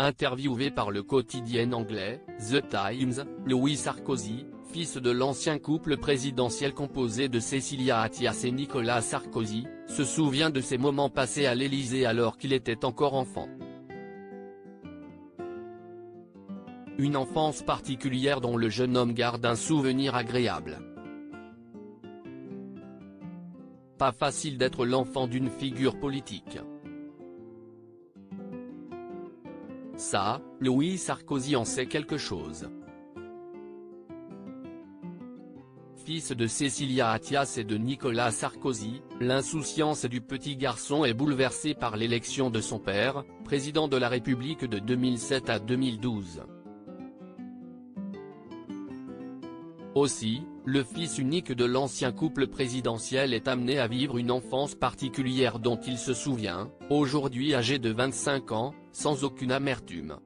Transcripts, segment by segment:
Interviewé par le quotidien anglais, The Times, Louis Sarkozy, fils de l'ancien couple présidentiel composé de Cécilia Attias et Nicolas Sarkozy, se souvient de ses moments passés à l'Élysée alors qu'il était encore enfant. Une enfance particulière dont le jeune homme garde un souvenir agréable. Pas facile d'être l'enfant d'une figure politique. Ça, Louis Sarkozy en sait quelque chose. Fils de Cécilia Attias et de Nicolas Sarkozy, l'insouciance du petit garçon est bouleversée par l'élection de son père, président de la République de 2007 à 2012. Aussi, le fils unique de l'ancien couple présidentiel est amené à vivre une enfance particulière dont il se souvient, aujourd'hui âgé de 25 ans, sans aucune amertume.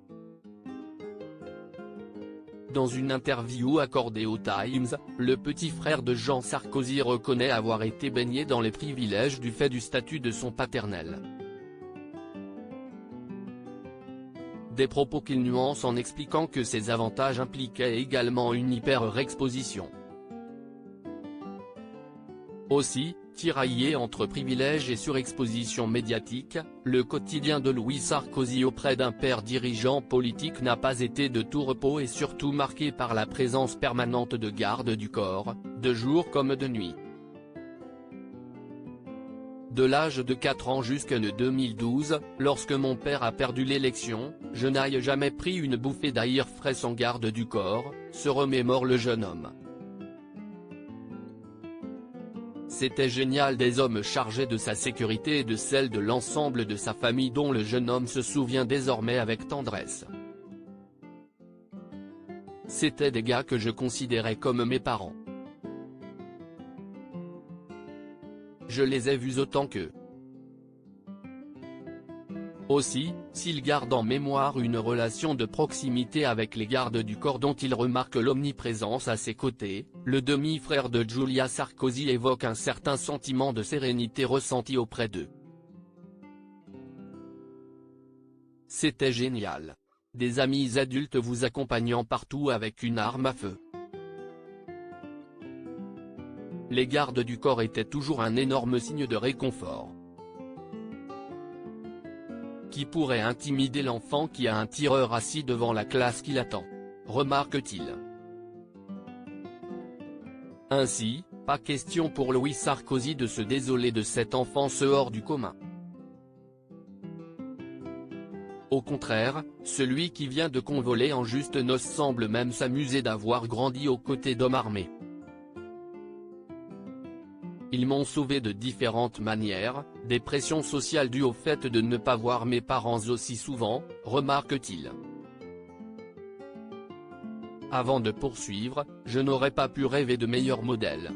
Dans une interview accordée au Times, le petit frère de Jean Sarkozy reconnaît avoir été baigné dans les privilèges du fait du statut de son paternel. Des propos qu'il nuance en expliquant que ces avantages impliquaient également une hyper-exposition. Aussi, tiraillé entre privilèges et surexposition médiatique, le quotidien de Louis Sarkozy auprès d'un père dirigeant politique n'a pas été de tout repos et surtout marqué par la présence permanente de gardes du corps, de jour comme de nuit. De l'âge de 4 ans jusqu'en 2012, lorsque mon père a perdu l'élection, je n'ai jamais pris une bouffée d'air frais sans garde du corps, se remémore le jeune homme. C'était génial, des hommes chargés de sa sécurité et de celle de l'ensemble de sa famille dont le jeune homme se souvient désormais avec tendresse. C'était des gars que je considérais comme mes parents. Je les ai vus autant qu'eux. Aussi, s'il garde en mémoire une relation de proximité avec les gardes du corps dont il remarque l'omniprésence à ses côtés, le demi-frère de Julia Sarkozy évoque un certain sentiment de sérénité ressenti auprès d'eux. C'était génial. Des amis adultes vous accompagnant partout avec une arme à feu. Les gardes du corps étaient toujours un énorme signe de réconfort. Qui pourrait intimider l'enfant qui a un tireur assis devant la classe qui l'attend, remarque-t-il. Ainsi, pas question pour Louis Sarkozy de se désoler de cette enfance hors du commun. Au contraire, celui qui vient de convoler en juste noces semble même s'amuser d'avoir grandi aux côtés d'hommes armés. Ils m'ont sauvé de différentes manières, des pressions sociales dues au fait de ne pas voir mes parents aussi souvent, remarque-t-il. Avant de poursuivre, je n'aurais pas pu rêver de meilleurs modèles.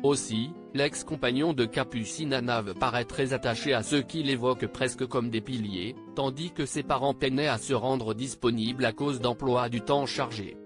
Aussi, l'ex-compagnon de Capucine Anave paraît très attaché à ceux qu'il évoque presque comme des piliers, tandis que ses parents peinaient à se rendre disponibles à cause d'emplois du temps chargés.